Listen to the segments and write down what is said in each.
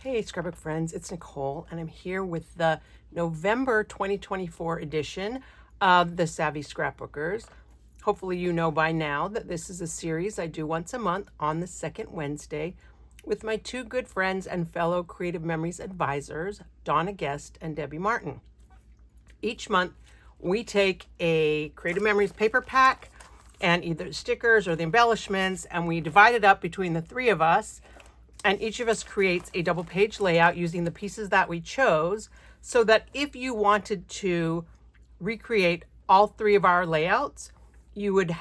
Hey, Scrapbook friends, it's Nicole, and I'm here with the November 2024 edition of the Savvy Scrapbookers. Hopefully you know by now that this is a series I do once a month on the second Wednesday with my two good friends and fellow Creative Memories advisors, Donna Guest and Debbie Martin. Each month, we take a Creative Memories paper pack and either stickers or the embellishments, and we divide it up between the three of us. And each of us creates a double page layout using the pieces that we chose, so that if you wanted to recreate all three of our layouts, you would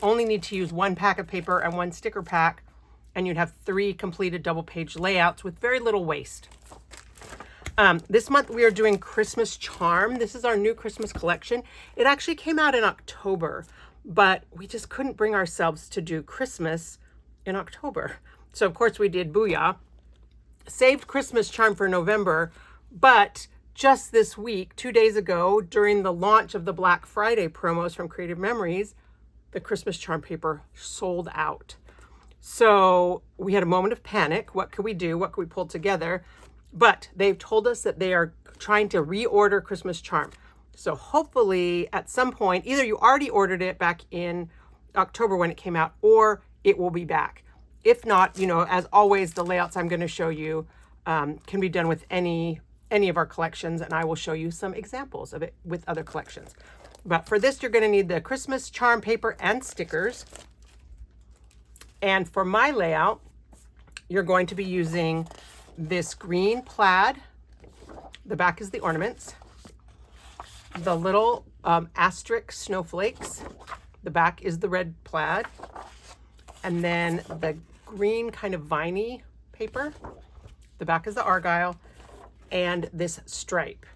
only need to use one pack of paper and one sticker pack, and you'd have three completed double page layouts with very little waste. This month we are doing Christmas Charm. This is our new Christmas collection. It actually came out in October, but we just couldn't bring ourselves to do Christmas in October. So of course we did Booyah, saved Christmas Charm for November, but just this week, 2 days ago, during the launch of the Black Friday promos from Creative Memories, the Christmas Charm paper sold out. So we had a moment of panic. What could we do? What could we pull together? But they've told us that they are trying to reorder Christmas Charm. So hopefully at some point, either you already ordered it back in October when it came out, or it will be back. If not, as always, the layouts I'm going to show you can be done with any of our collections, and I will show you some examples of it with other collections. But for this, you're going to need the Christmas Charm paper and stickers. And for my layout, you're going to be using this green plaid. The back is the ornaments. The little asterisk snowflakes. The back is the red plaid. And then the green kind of viney paper. The back is the argyle, and this stripe.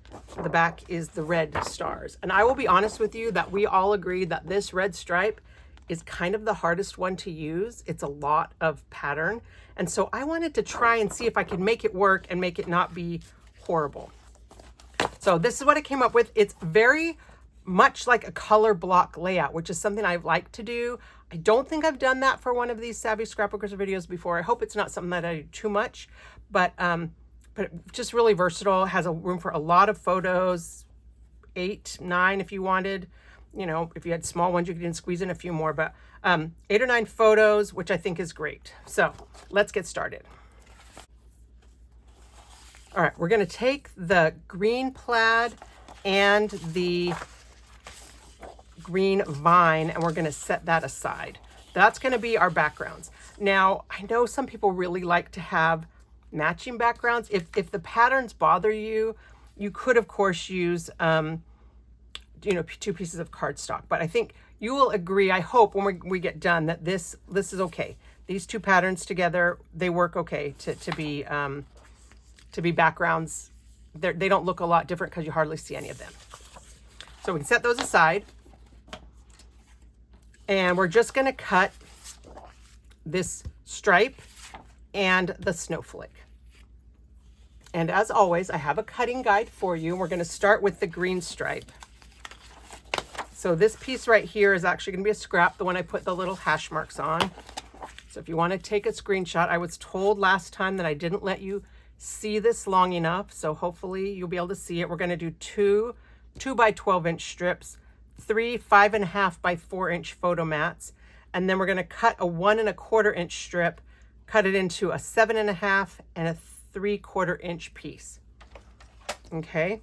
The back is the red stars. And I will be honest with you that we all agree that this red stripe is kind of the hardest one to use. It's a lot of pattern. And so I wanted to try and see if I could make it work and make it not be horrible. So this is what I came up with. It's very much like a color block layout, which is something I've liked to do. I don't think I've done that for one of these Savvy Scrapbookers videos before. I hope it's not something that I do too much, but just really versatile. Has a room for a lot of photos, 8, 9 if you wanted. If you had small ones, you could even squeeze in a few more, but 8 or 9 photos, which I think is great. So let's get started. All right, we're going to take the green plaid and the green vine, and we're going to set that aside. That's going to be our backgrounds. Now, I know some people really like to have matching backgrounds. If the patterns bother you, you could, of course, use 2 pieces of cardstock. But I think you will agree, I hope, when we get done, that this is okay. These 2 patterns together, they work okay to be backgrounds. They don't look a lot different because you hardly see any of them. So we can set those aside. And we're just going to cut this stripe and the snowflake. And as always, I have a cutting guide for you. We're going to start with the green stripe. So this piece right here is actually going to be a scrap, the one I put the little hash marks on. So if you want to take a screenshot, I was told last time that I didn't let you see this long enough. So hopefully you'll be able to see it. We're going to do 2 by 12 inch strips, 3 5.5 by 4 inch photo mats, and then we're going to cut a 1 1/4 inch strip, cut it into a 7.5 and a 3/4 inch piece. Okay.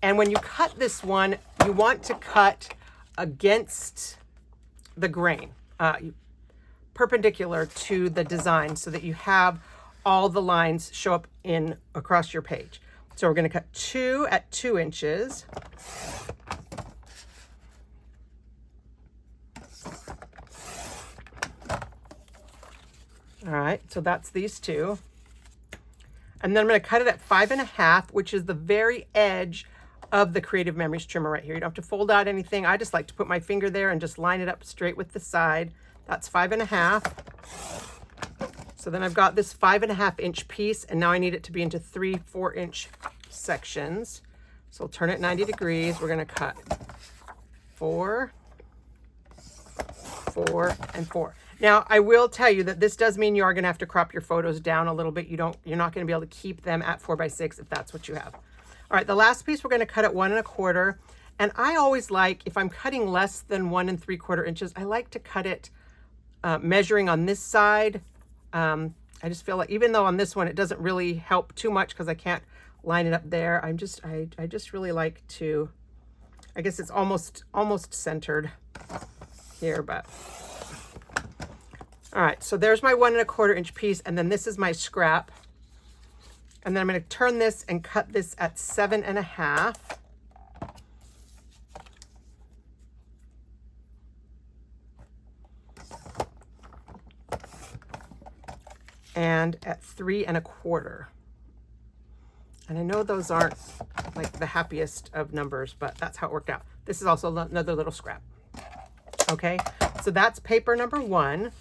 And when you cut this one, you want to cut against the grain, perpendicular to the design, so that you have all the lines show up across your page. So we're going to cut 2 at 2 inches. All right, so that's these 2. And then I'm going to cut it at 5.5, which is the very edge of the Creative Memories trimmer right here. You don't have to fold out anything. I just like to put my finger there and just line it up straight with the side. That's 5.5. So then I've got this 5.5 inch piece, and now I need it to be into 3 4 inch sections. So I'll turn it 90 degrees. We're going to cut 4, 4, and 4. Now, I will tell you that this does mean you are going to have to crop your photos down a little bit. You're not going to be able to keep them at 4 by 6 if that's what you have. All right, the last piece we're going to cut at 1 1/4. And I always like, if I'm cutting less than 1 3/4 inches, I like to cut it measuring on this side. I just feel like, even though on this one it doesn't really help too much because I can't line it up there, I just really like to, I guess it's almost centered here, but all right, so there's my 1 1/4 inch piece, and then this is my scrap. And then I'm going to turn this and cut this at 7 1/2. And at 3 1/4. And I know those aren't like the happiest of numbers, but that's how it worked out. This is also another little scrap. Okay, so that's paper number 1.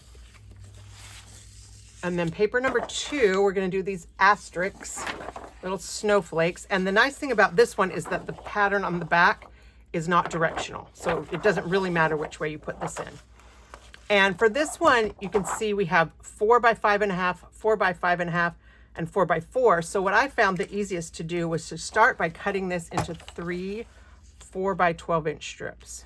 And then paper number 2, we're going to do these asterisks, little snowflakes. And the nice thing about this one is that the pattern on the back is not directional. So it doesn't really matter which way you put this in. And for this one, you can see we have 4 by 5 1/2, 4 by 5 1/2, and 4 by 4. So what I found the easiest to do was to start by cutting this into 3 4 by 12 inch strips.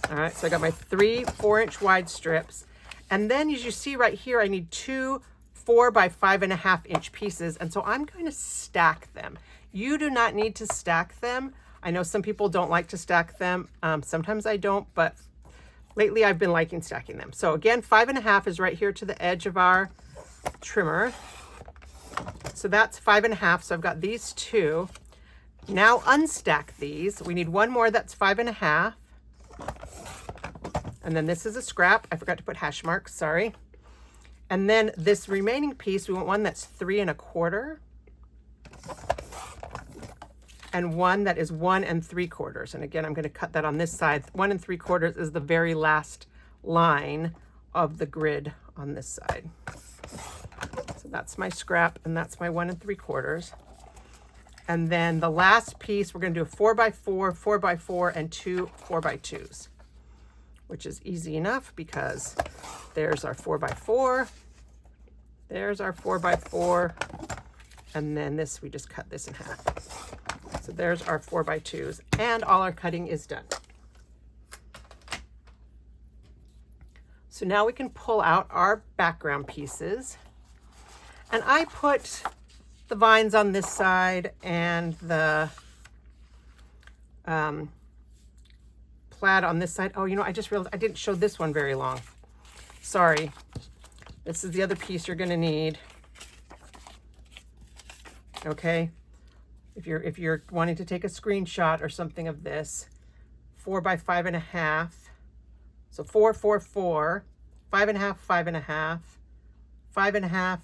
All right, so I got my 3 4 inch wide strips. And then as you see right here, I need 2 4 by 5 1/2 inch pieces. And so I'm going to stack them. You do not need to stack them. I know some people don't like to stack them. Sometimes I don't, but lately I've been liking stacking them. So again, 5 1/2 is right here to the edge of our trimmer. So that's 5 1/2. So I've got these 2. Now unstack these. We need one more that's 5 1/2. And then this is a scrap. I forgot to put hash marks, sorry. And then this remaining piece, we want one that's 3 1/4. And one that is 1 3/4. And again, I'm going to cut that on this side. 1 3/4 is the very last line of the grid on this side. So that's my scrap, and that's my 1 3/4. And then the last piece, we're going to do a 4 by 4, 4 by 4, and 2 4 by 2s, which is easy enough because there's our 4 by 4. There's our 4 by 4. And then this, we just cut this in half. So there's our 4 by 2s, and all our cutting is done. So now we can pull out our background pieces. And I put the vines on this side and the plaid on this side. Oh, you know, I just realized I didn't show this one very long. Sorry. This is the other piece you're going to need. Okay. If you're wanting to take a screenshot or something of this, 4 by 5 1/2. So 4 4 4, 5 1/2, 5 1/2, 5 1/2,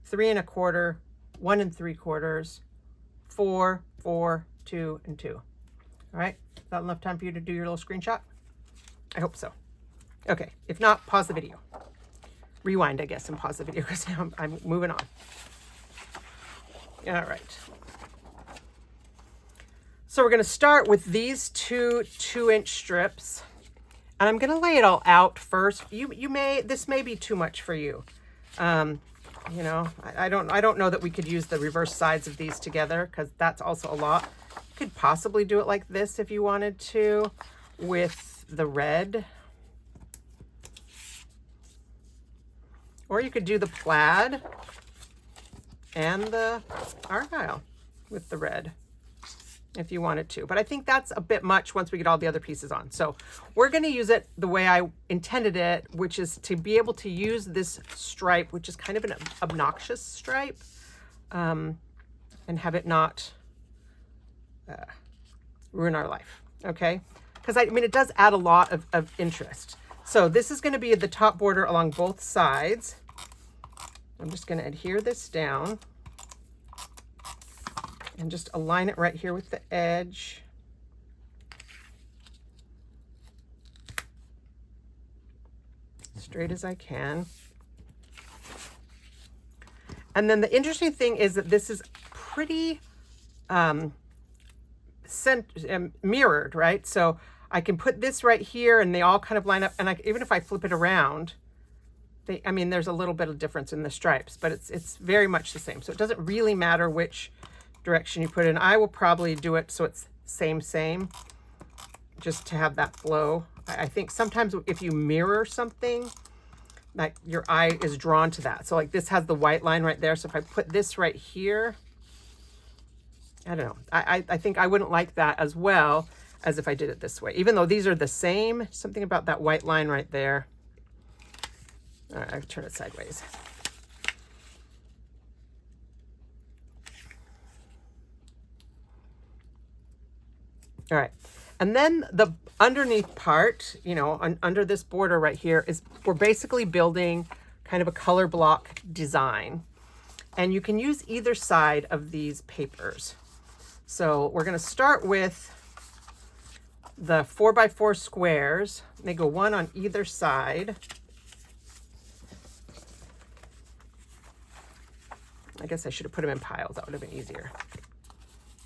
3 1/4, 1 3/4, 4 4, 2 and 2. All right, is that enough time for you to do your little screenshot? I hope so. Okay, if not, pause the video. Rewind, I guess, and pause the video because now I'm moving on. All right. So we're going to start with these 2 2-inch strips, and I'm going to lay it all out first. This may be too much for you. You know, I don't know that we could use the reverse sides of these together because that's also a lot. You could possibly do it like this if you wanted to with the red. Or you could do the plaid and the argyle with the red if you wanted to. But I think that's a bit much once we get all the other pieces on. So we're going to use it the way I intended it, which is to be able to use this stripe, which is kind of an obnoxious stripe, and have it not ruin our life, okay? Because I mean, it does add a lot of interest. So this is going to be the top border along both sides. I'm just going to adhere this down and just align it right here with the edge. Straight as I can. And then the interesting thing is that this is pretty mirrored, right? So I can put this right here and they all kind of line up. And even if I flip it around, I mean, there's a little bit of difference in the stripes, but it's very much the same. So it doesn't really matter which direction you put in. I will probably do it so it's same, just to have that flow. I think sometimes if you mirror something, like your eye is drawn to that. So like this has the white line right there. So if I put this right here, I don't know. I think I wouldn't like that as well as if I did it this way. Even though these are the same, something about that white line right there. All right, I'll turn it sideways. All right, and then the underneath part, you know, under this border right here is we're basically building kind of a color block design. And you can use either side of these papers. So we're going to start with the 4x4 squares. They go one on either side. I guess I should have put them in piles. That would have been easier.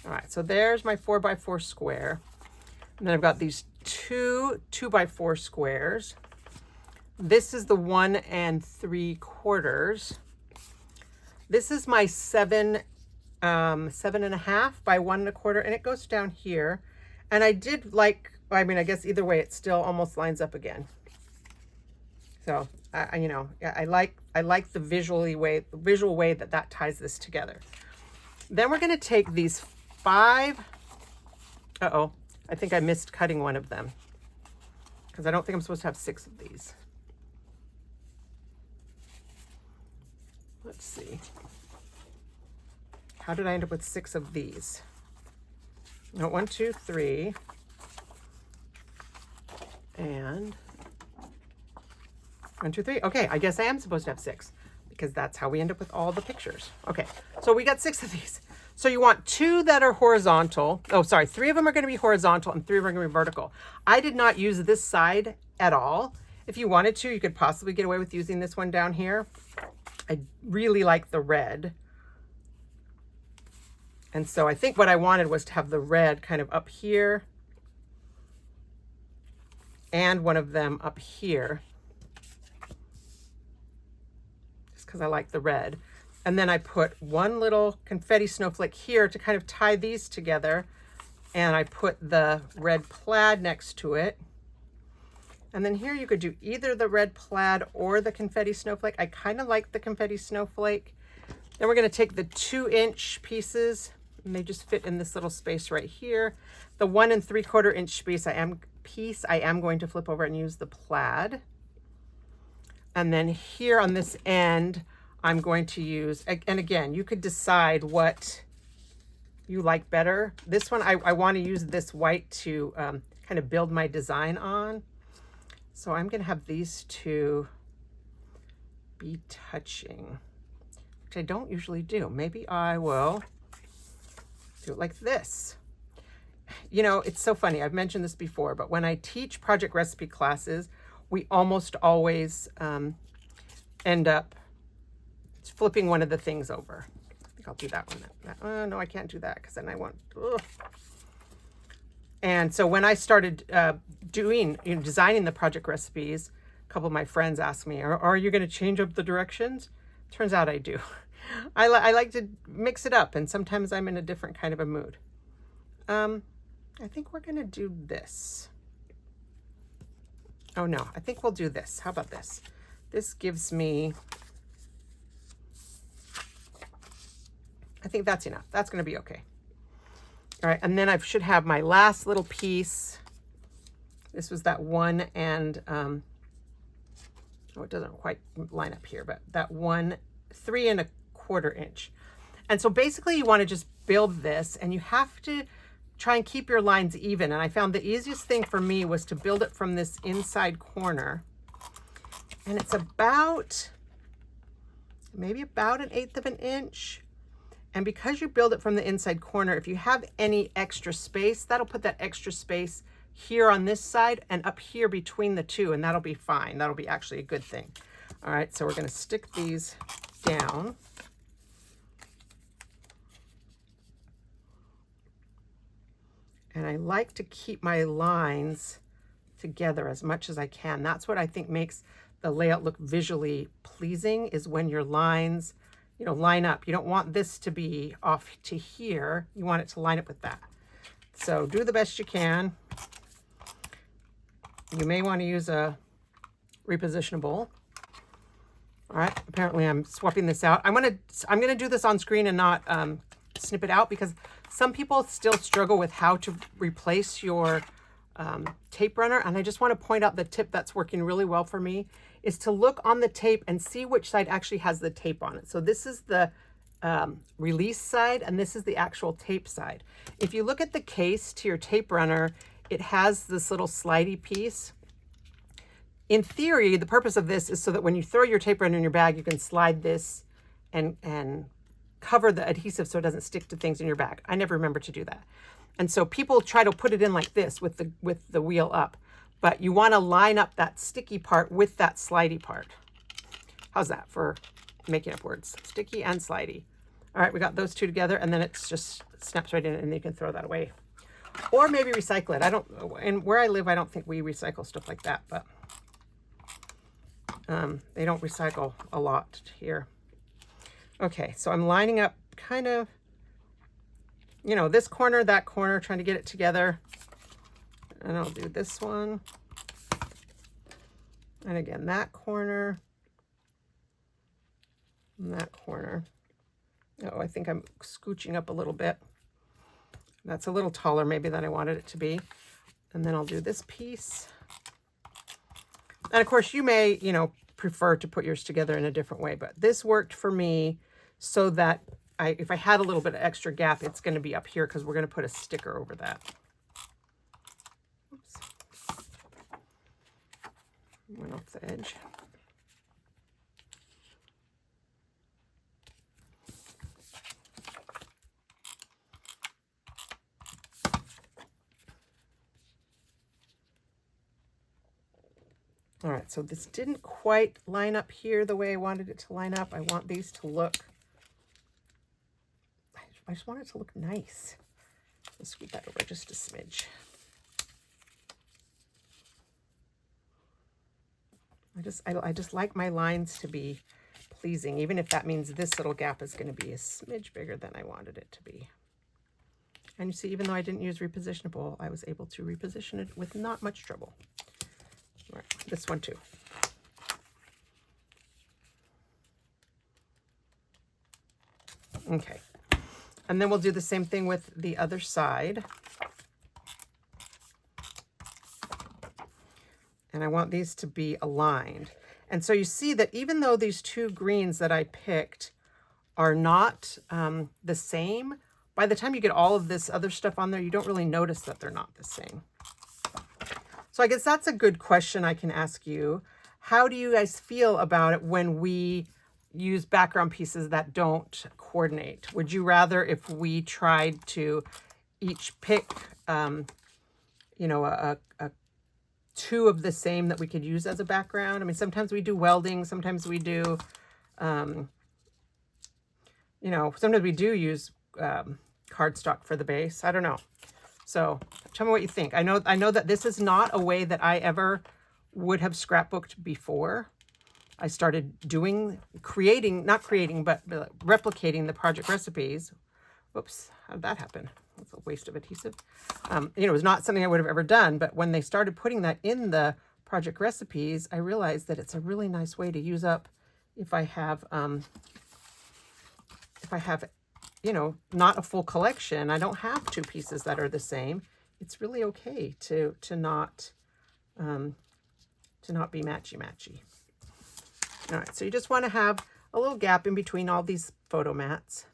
All right, so there's my 4x4 square. And then I've got these two 2x4 squares. This is the 1 3/4. This is my 7.5 by 1 1/4, and it goes down here. And I did like, I mean, I guess either way, it still almost lines up again. So you know, I like the visual way that ties this together. Then we're going to take these 5. Uh-oh, I think I missed cutting one of them because I don't think I'm supposed to have 6 of these. Let's see. How did I end up with 6 of these? No, 1, 2, 3. And 1, 2, 3. Okay, I guess I am supposed to have 6 because that's how we end up with all the pictures. Okay, so we got 6 of these. So you want 2 that are horizontal. Oh, sorry, 3 of them are going to be horizontal and 3 of them are going to be vertical. I did not use this side at all. If you wanted to, you could possibly get away with using this one down here. I really like the red. And so I think what I wanted was to have the red kind of up here and one of them up here, just because I like the red. And then I put one little confetti snowflake here to kind of tie these together. And I put the red plaid next to it. And then here you could do either the red plaid or the confetti snowflake. I kind of like the confetti snowflake. Then we're going to take the 2-inch pieces, and they just fit in this little space right here. The 1 3/4-inch piece I am going to flip over and use the plaid. And then here on this end, I'm going to use, and again, you could decide what you like better. This one, I want to use this white to kind of build my design on. So I'm going to have these 2 be touching, which I don't usually do. Maybe I will do it like this. You know, it's so funny. I've mentioned this before, but when I teach project recipe classes, we almost always end up flipping one of the things over. I think I'll do that one. No, I can't do that because then I want. Ugh. And so when I started designing the project recipes, a couple of my friends asked me, are you going to change up the directions? Turns out I do. I like to mix it up, and sometimes I'm in a different kind of a mood. I think we're going to do this. Oh, no, I think we'll do this. How about this? This gives me, I think that's enough. That's going to be okay. All right, and then I should have my last little piece. This was that 1 and, oh, it doesn't quite line up here, but that 1 3¼ inch. And so basically you want to just build this, and you have to try and keep your lines even. And I found the easiest thing for me was to build it from this inside corner. And it's about, maybe about 1/8 of an inch. And because you build it from the inside corner, if you have any extra space, that'll put that extra space here on this side and up here between the 2, and that'll be fine. That'll be actually a good thing. All right, so we're going to stick these down. And I like to keep my lines together as much as I can. That's what I think makes the layout look visually pleasing, is when your lines, you know, line up. You don't want this to be off to here. You want it to line up with that. So do the best you can. You may want to use a repositionable. All right, apparently I'm swapping this out. I'm gonna do this on screen and not snip it out, because some people still struggle with how to replace your tape runner. And I just want to point out the tip that's working really well for me is to look on the tape and see which side actually has the tape on it. So this is the release side, and this is the actual tape side. If you look at the case to your tape runner, it has this little slidey piece. In theory, the purpose of this is so that when you throw your tape runner in your bag, you can slide this and cover the adhesive so it doesn't stick to things in your bag. I never remember to do that. And so people try to put it in like this with the wheel up, but you want to line up that sticky part with that slidey part. How's that for making up words? Sticky and slidey. All right, we got those two together, and then it's just snaps right in, and you can throw that away. Or maybe recycle it. I don't, and where I live, I don't think we recycle stuff like that, but they don't recycle a lot here. Okay, so I'm lining up kind of, you know, this corner, that corner, trying to get it together. And I'll do this one. And again, that corner. And that corner. Oh, I think I'm scooching up a little bit. That's a little taller maybe than I wanted it to be. And then I'll do this piece. And of course, you may, you know, prefer to put yours together in a different way, but this worked for me so that if I had a little bit of extra gap, it's going to be up here because we're going to put a sticker over that. Oops. Went off the edge. All right, so this didn't quite line up here the way I wanted it to line up. I want these to look, I just want it to look nice. Let's scoot that over just a smidge. I just like my lines to be pleasing, even if that means this little gap is going to be a smidge bigger than I wanted it to be. And you see, even though I didn't use repositionable, I was able to reposition it with not much trouble. All right, this one too. Okay, and then we'll do the same thing with the other side. And I want these to be aligned. And so you see that even though these two greens that I picked are not the same, by the time you get all of this other stuff on there, you don't really notice that they're not the same. So I guess that's a good question I can ask you. How do you guys feel about it when we use background pieces that don't coordinate? Would you rather if we tried to each pick, you know, two of the same that we could use as a background? I mean, sometimes we do welding, sometimes we do, you know, sometimes we do use cardstock for the base. I don't know. So tell me what you think. I know that this is not a way that I ever would have scrapbooked before. I started replicating the project recipes. Whoops, how did that happen? That's a waste of adhesive. You know, it was not something I would have ever done, but when they started putting that in the project recipes, I realized that it's a really nice way to use up if I have, you know, not a full collection. I don't have two pieces that are the same. It's really okay to not be matchy-matchy. All right, so you just want to have a little gap in between all these photo mats.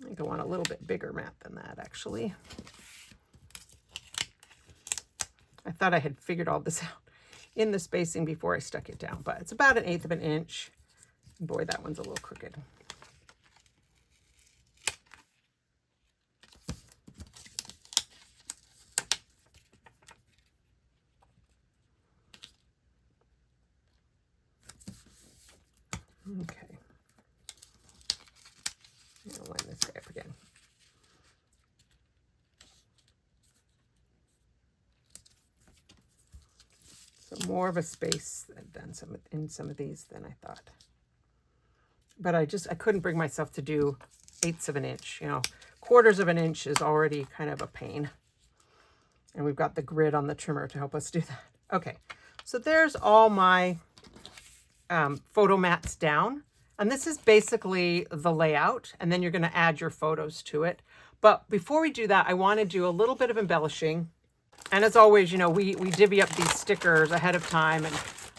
I think I want a little bit bigger mat than that, actually. I thought I had figured all this out in the spacing before I stuck it down, but it's about 1/8 of an inch. Boy, that one's a little crooked. Okay. I'll line this guy up again. So more of a space than in some of these than I thought. But I couldn't bring myself to do 1/8 of an inch. You know, 1/4 of an inch is already kind of a pain. And we've got the grid on the trimmer to help us do that. Okay, so there's all my photo mats down. And this is basically the layout. And then you're going to add your photos to it. But before we do that, I want to do a little bit of embellishing. And as always, you know, we divvy up these stickers ahead of time.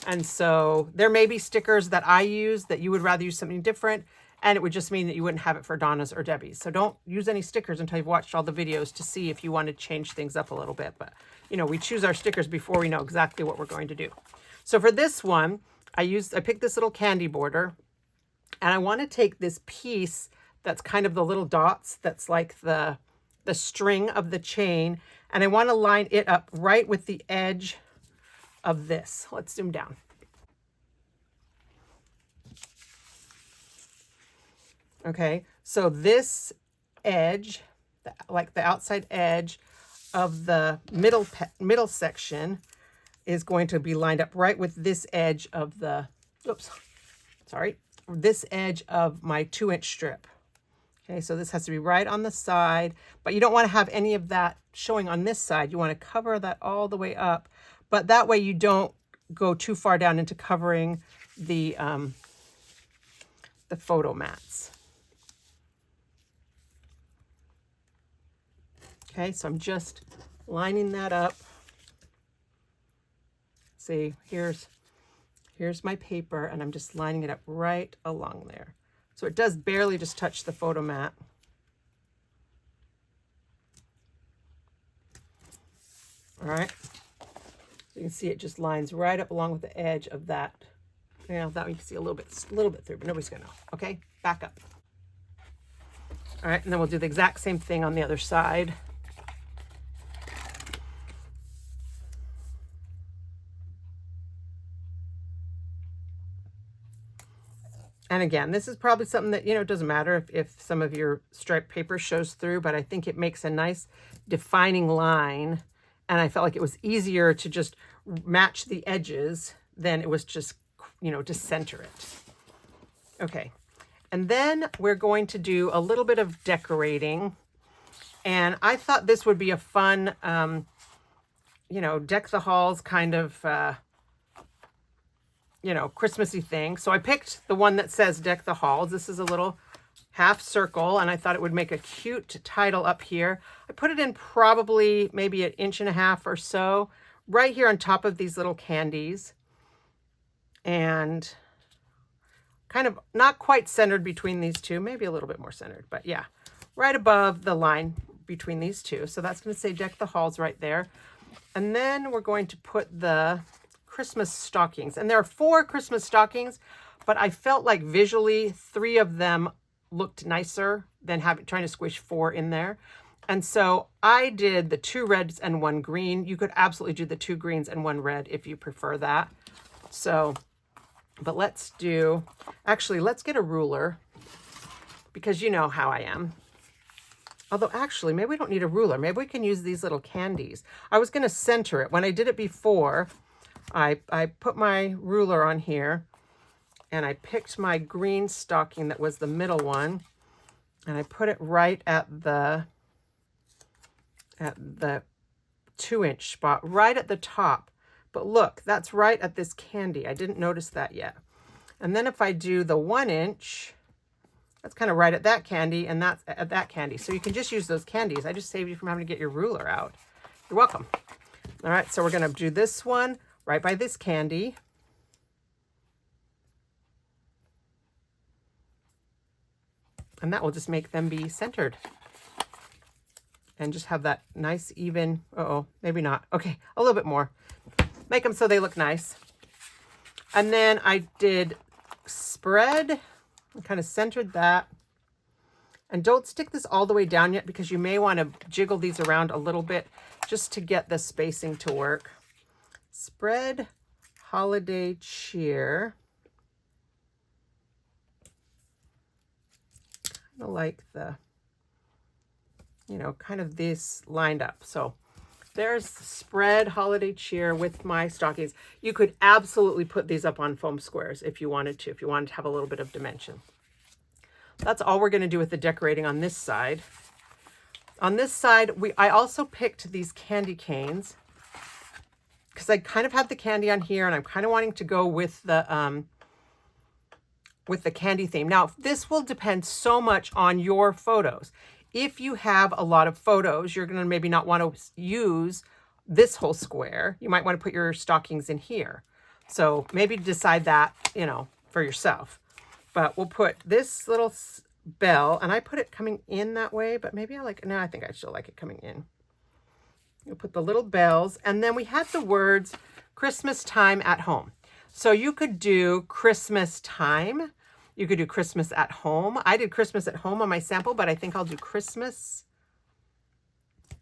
And so there may be stickers that I use that you would rather use something different. And it would just mean that you wouldn't have it for Donna's or Debbie's. So don't use any stickers until you've watched all the videos to see if you want to change things up a little bit. But, you know, we choose our stickers before we know exactly what we're going to do. So for this one, I picked this little candy border. And I want to take this piece that's kind of the little dots, that's like the string of the chain. And I want to line it up right with the edge of this. Let's zoom down. Okay, so this edge, like the outside edge of the middle section, is going to be lined up right with this edge of the, this edge of my 2-inch strip. Okay, so this has to be right on the side, but you don't want to have any of that showing on this side. You want to cover that all the way up, but that way you don't go too far down into covering the photo mats. Okay, so I'm just lining that up. See, here's my paper, and I'm just lining it up right along there. So it does barely just touch the photo mat. All right, so you can see it just lines right up along with the edge of that. You know, that you can see a little bit through, but nobody's gonna know. Okay, back up. All right, and then we'll do the exact same thing on the other side. And again, this is probably something that, you know, it doesn't matter if some of your striped paper shows through, but I think it makes a nice defining line. And I felt like it was easier to just match the edges than it was just, you know, to center it. Okay. And then we're going to do a little bit of decorating. And I thought this would be a fun, you know, deck the halls kind of, you know, Christmassy thing. So I picked the one that says deck the halls. This is a little half circle, and I thought it would make a cute title up here. I put it in probably maybe 1.5 inches or so, right here on top of these little candies. And kind of not quite centered between these two, maybe a little bit more centered, but yeah, right above the line between these two. So that's going to say deck the halls right there. And then we're going to put the Christmas stockings, and there are 4 Christmas stockings, but I felt like visually 3 of them looked nicer than trying to squish 4 in there. And so I did the 2 reds and 1 green. You could absolutely do the 2 greens and 1 red if you prefer that. So, but let's get a ruler, because you know how I am. Although actually, maybe we don't need a ruler. Maybe we can use these little candies. I was going to center it. When I did it before, I put my ruler on here, and I picked my green stocking that was the middle one, and I put it right at the 2-inch spot, right at the top. But look, that's right at this candy. I didn't notice that yet. And then if I do the 1-inch, that's kind of right at that candy, and that's at that candy. So you can just use those candies. I just saved you from having to get your ruler out. You're welcome. All right, so we're going to do this one right by this candy. And that will just make them be centered. And just have that nice even, maybe not. Okay, a little bit more. Make them so they look nice. And then I did spread, and kind of centered that. And don't stick this all the way down yet, because you may want to jiggle these around a little bit just to get the spacing to work. Spread holiday cheer. Kind of like the, you know, kind of this lined up. So there's spread holiday cheer with my stockings. You could absolutely put these up on foam squares if you wanted to have a little bit of dimension. That's all we're going to do with the decorating on this side. On this side, I also picked these candy canes because I kind of had the candy on here and I'm kind of wanting to go with the candy theme. Now, this will depend so much on your photos. If you have a lot of photos, you're going to maybe not want to use this whole square. You might want to put your stockings in here. So maybe decide that, you know, for yourself. But we'll put this little bell, and I put it coming in that way, but maybe I think I still like it coming in. You'll put the little bells, and then we had the words Christmas time at home. So you could do Christmas time. You could do Christmas at home. I did Christmas at home on my sample, but I think I'll do Christmas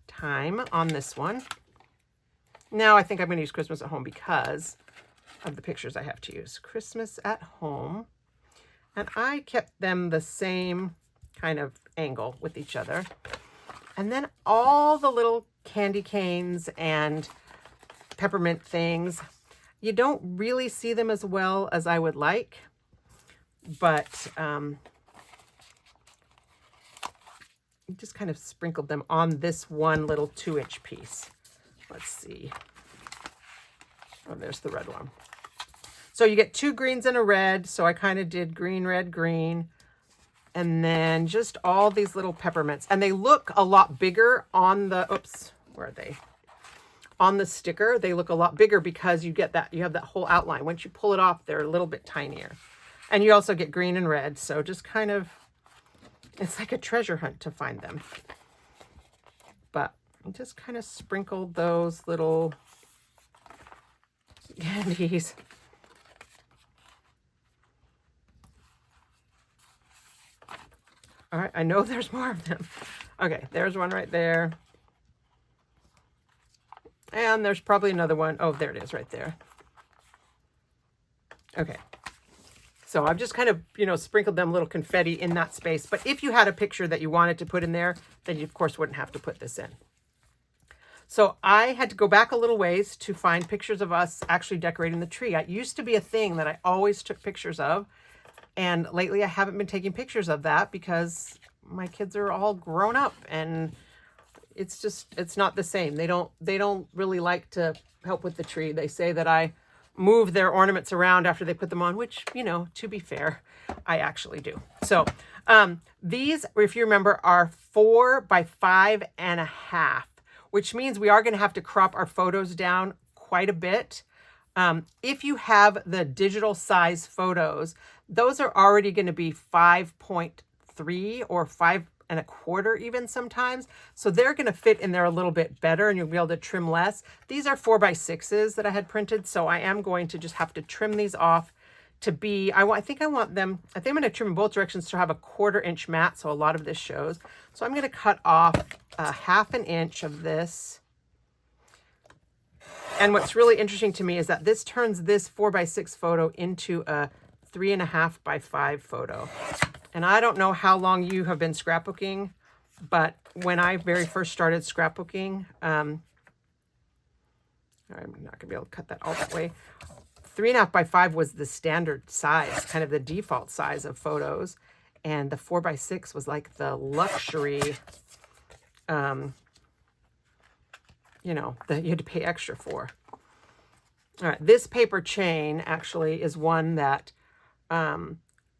time on this one. Now I think I'm going to use Christmas at home because of the pictures I have to use. Christmas at home. And I kept them the same kind of angle with each other. And then all the little candy canes and peppermint things, you don't really see them as well as I would like, but just kind of sprinkled them on this one little 2-inch piece. Let's see. Oh, there's the red one. So you get 2 greens and a red. So I kind of did green, red, green. And then just all these little peppermints. And they look a lot bigger on the, oops, where are they? On the sticker, they look a lot bigger because you get that, you have that whole outline. Once you pull it off, they're a little bit tinier. And you also get green and red. So just kind of, it's like a treasure hunt to find them. But I just kind of sprinkled those little candies. All right, I know there's more of them. Okay, there's one right there. And there's probably another one. Oh, there it is right there. Okay. So I've just kind of, you know, sprinkled them little confetti in that space. But if you had a picture that you wanted to put in there, then you, of course, wouldn't have to put this in. So I had to go back a little ways to find pictures of us actually decorating the tree. It used to be a thing that I always took pictures of. And lately I haven't been taking pictures of that because my kids are all grown up and it's just, it's not the same. They don't really like to help with the tree. They say that I move their ornaments around after they put them on, which, you know, to be fair, I actually do. So these, if you remember, are 4 by 5.5, which means we are going to have to crop our photos down quite a bit. If you have the digital size photos, those are already going to be 5.3 or 5.25 even sometimes. So they're going to fit in there a little bit better and you'll be able to trim less. These are 4 by 6s that I had printed. So I am going to just have to trim these off to be, I think I'm going to trim in both directions to have a 1/4 inch mat. So a lot of this shows. So I'm going to cut off 1/2 inch of this. And what's really interesting to me is that this turns this 4 by 6 photo into a 3.5 by 5 photo. And I don't know how long you have been scrapbooking, but when I very first started scrapbooking, I'm not going to be able to cut that all that way. 3.5 by 5 was the standard size, kind of the default size of photos. And the 4 by 6 was like the luxury, you know, that you had to pay extra for. All right, this paper chain actually is one that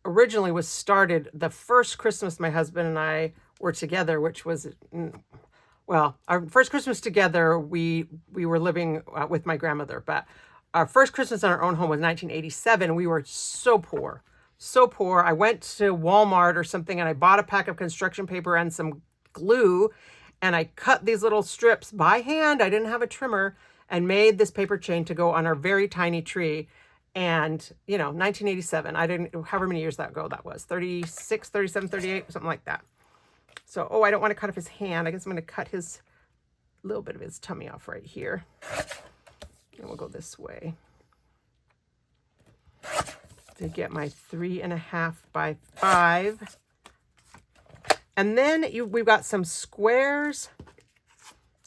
originally was started the first Christmas my husband and I were together, which was, well, our first Christmas together, we were living with my grandmother, but our first Christmas in our own home was 1987. We were so poor, so poor. I went to Walmart or something and I bought a pack of construction paper and some glue, and I cut these little strips by hand. I didn't have a trimmer, and made this paper chain to go on our very tiny tree. And, you know, 1987, however many years ago that was, 36, 37, 38, something like that. So, oh, I don't want to cut off his hand. I guess I'm going to cut his little bit of his tummy off right here. And we'll go this way to get my 3.5 by 5. And then we've got some squares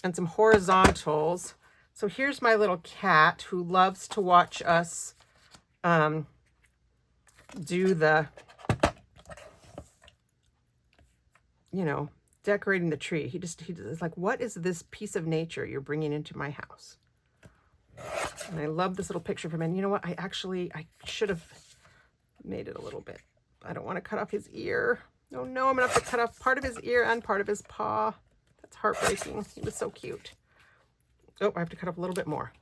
and some horizontals. So here's my little cat who loves to watch us do the, you know, decorating the tree. He's like, what is this piece of nature you're bringing into my house? And I love this little picture of him. And you know what? I should have made it a little bit. I don't want to cut off his ear. Oh no, I'm gonna have to cut off part of his ear and part of his paw. That's heartbreaking. He was so cute. Oh, I have to cut off a little bit more.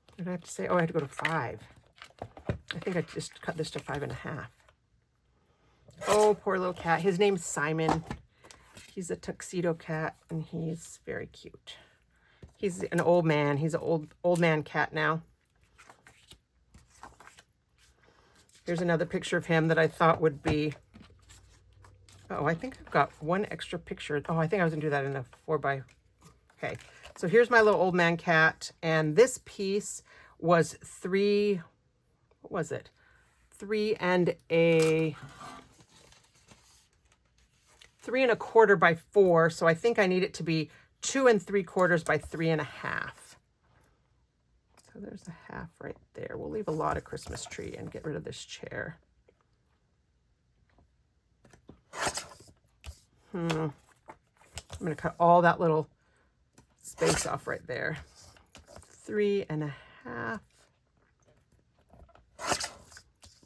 What did I have to say? Oh, I had to go to 5. I think I just cut this to 5.5. Oh, poor little cat. His name's Simon. He's a tuxedo cat, and he's very cute. He's an old man. He's an old man cat now. Here's another picture of him that I thought would be... Oh, I think I've got one extra picture. Oh, I think I was going to do that in a 4x... Okay, so here's my little old man cat, and this piece was 3... What was it? 3 3¼ by 4. So I think I need it to be 2 3/4 by 3.5. So there's a half right there. We'll leave a lot of Christmas tree and get rid of this chair. I'm going to cut all that little space off right there. 3.5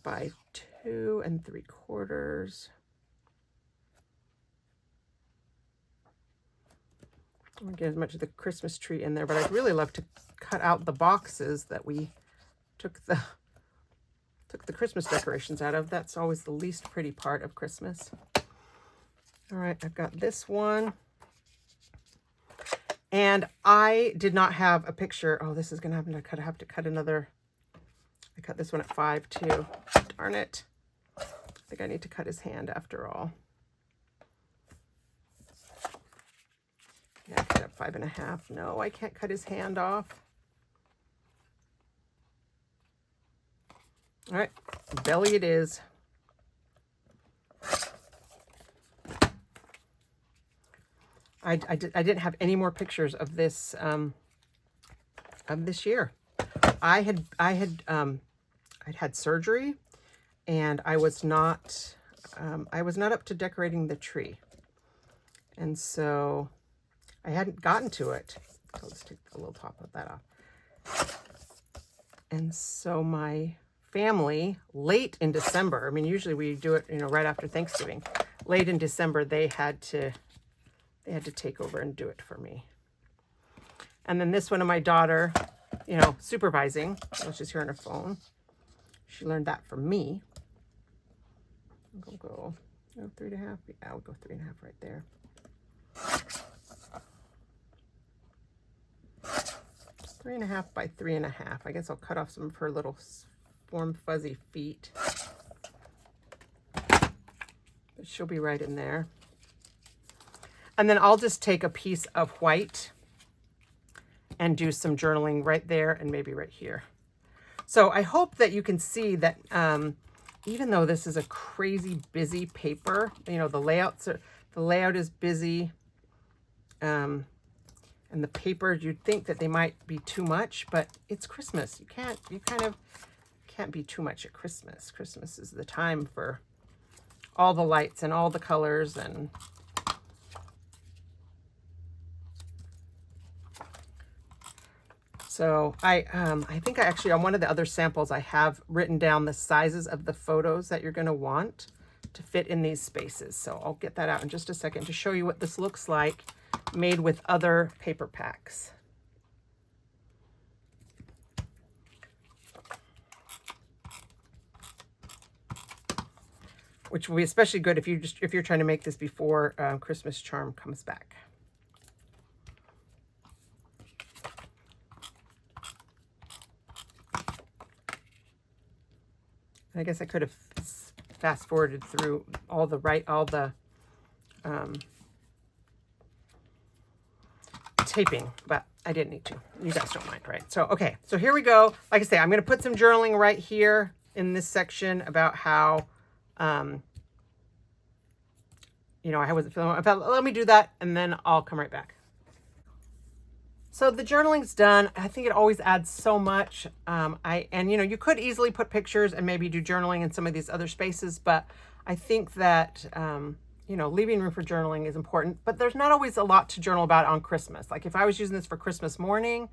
by 2 3/4. I'm gonna get as much of the Christmas tree in there, but I'd really love to cut out the boxes that we took the Christmas decorations out of. That's always the least pretty part of Christmas. All right, I've got this one. And I did not have a picture. Oh, this is gonna happen. I have to cut another. I cut this one at 5 too. Darn it. I think I need to cut his hand after all. Yeah, I cut up 5.5. No, I can't cut his hand off. All right, belly it is. I didn't have any more pictures of this year. I'd had surgery, and I was not up to decorating the tree, and so I hadn't gotten to it. I'll just take the little top of that off. And so my family, late in December, I mean, usually we do it, you know, right after Thanksgiving. Late in December, they had to take over and do it for me. And then this one of my daughter, you know, supervising. She's here on her phone. She learned that from me. I'll go 3.5. Yeah, I'll go 3.5 right there. 3.5 by 3.5. I guess I'll cut off some of her little warm fuzzy feet. But she'll be right in there. And then I'll just take a piece of white and do some journaling right there and maybe right here. So I hope that you can see that even though this is a crazy busy paper, you know, the layout is busy. And the paper, you'd think that they might be too much, but it's Christmas. You kind of can't be too much at Christmas. Christmas is the time for all the lights and all the colors. And so I think actually on one of the other samples, I have written down the sizes of the photos that you're going to want to fit in these spaces. So I'll get that out in just a second to show you what this looks like made with other paper packs. Which will be especially good if you're trying to make this before Christmas charm comes back. I guess I could have fast forwarded through all the taping, but I didn't need to. You guys don't mind, right? So, okay, so here we go. Like I say, I'm going to put some journaling right here in this section about how, you know, I wasn't feeling well. I thought, let me do that and then I'll come right back. So the journaling's done. I think it always adds so much. And you know, you could easily put pictures and maybe do journaling in some of these other spaces, but I think that, you know, leaving room for journaling is important, but there's not always a lot to journal about on Christmas. Like if I was using this for Christmas morning,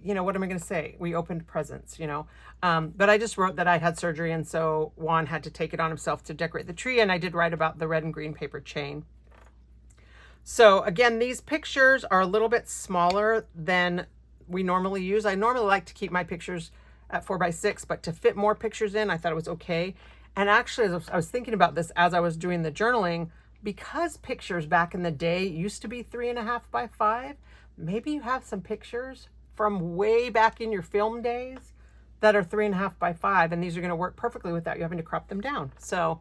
you know, what am I going to say? We opened presents, you know, but I just wrote that I had surgery. And so Juan had to take it on himself to decorate the tree. And I did write about the red and green paper chain. So again, these pictures are a little bit smaller than we normally use. I normally like to keep my pictures at 4x6, but to fit more pictures in, I thought it was okay. And actually, as I was thinking about this as I was doing the journaling, because pictures back in the day used to be 3.5 by 5, maybe you have some pictures from way back in your film days that are 3.5 by 5, and these are going to work perfectly without you having to crop them down. So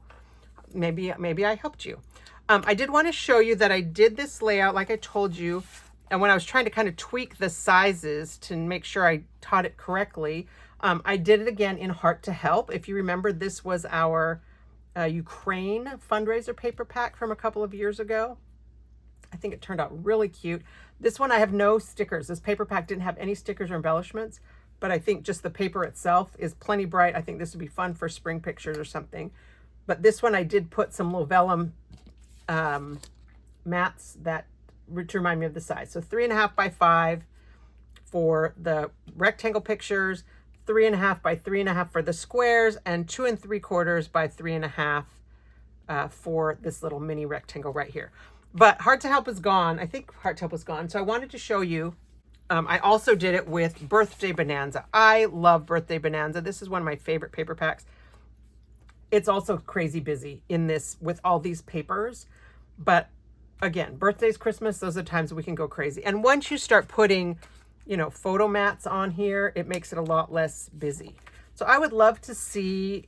maybe I helped you. I did want to show you that I did this layout like I told you, and when I was trying to kind of tweak the sizes to make sure I taught it correctly, I did it again in Heart to Help. If you remember, this was our Ukraine fundraiser paper pack from a couple of years ago. I think it turned out really cute. This one I have no stickers. This paper pack didn't have any stickers or embellishments, but I think just the paper itself is plenty bright. I think this would be fun for spring pictures or something. But this one I did put some little vellum mats that to remind me of the size. So 3.5 by 5 for the rectangle pictures, 3.5 by 3.5 for the squares, and 2 3/4 by 3.5 for this little mini rectangle right here. But Heart to Help is gone. I think Heart to Help is gone. So I wanted to show you. I also did it with Birthday Bonanza. I love Birthday Bonanza. This is one of my favorite paper packs. It's also crazy busy in this with all these papers. But again, birthdays, Christmas, those are the times we can go crazy. And once you start putting, you know, photo mats on here, it makes it a lot less busy. So I would love to see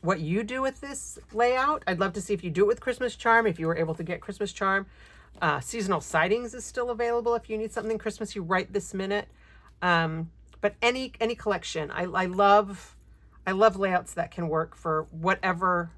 what you do with this layout. I'd love to see if you do it with Christmas charm, if you were able to get Christmas charm. Seasonal sightings is still available if you need something Christmassy right this minute. But any collection, I love layouts that can work for whatever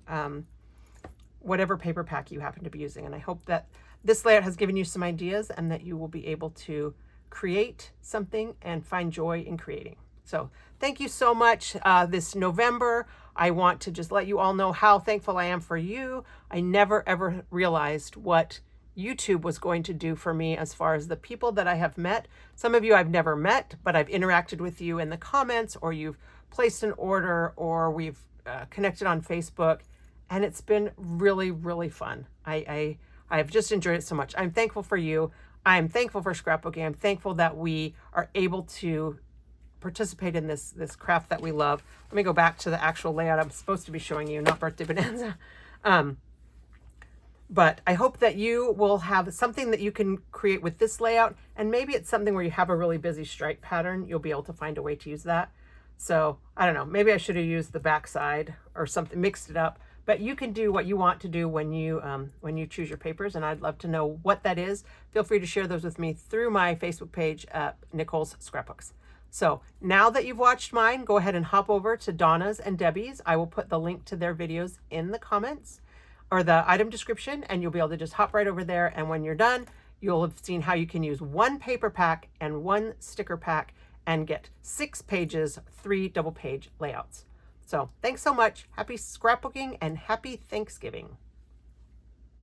whatever paper pack you happen to be using. And I hope that this layout has given you some ideas and that you will be able to create something and find joy in creating. So thank you so much. This November, I want to just let you all know how thankful I am for you. I never, ever realized what YouTube was going to do for me as far as the people that I have met. Some of you I've never met, but I've interacted with you in the comments, or you've placed an order, or we've connected on Facebook. And it's been really, really fun. I've just enjoyed it so much. I'm thankful for you. I'm thankful for scrapbooking. I'm thankful that we are able to participate in this craft that we love. Let me go back to the actual layout I'm supposed to be showing you, not Birthday Bonanza. But I hope that you will have something that you can create with this layout. And maybe it's something where you have a really busy stripe pattern. You'll be able to find a way to use that. So I don't know, maybe I should have used the backside or something, mixed it up. But you can do what you want to do when you choose your papers, and I'd love to know what that is. Feel free to share those with me through my Facebook page at Nicole's Scrapbooks. So now that you've watched mine, go ahead and hop over to Donna's and Debbie's. I will put the link to their videos in the comments or the item description, and you'll be able to just hop right over there. And when you're done, you'll have seen how you can use one paper pack and one sticker pack and get 6 pages, 3 double page layouts. So thanks so much. Happy scrapbooking and happy Thanksgiving.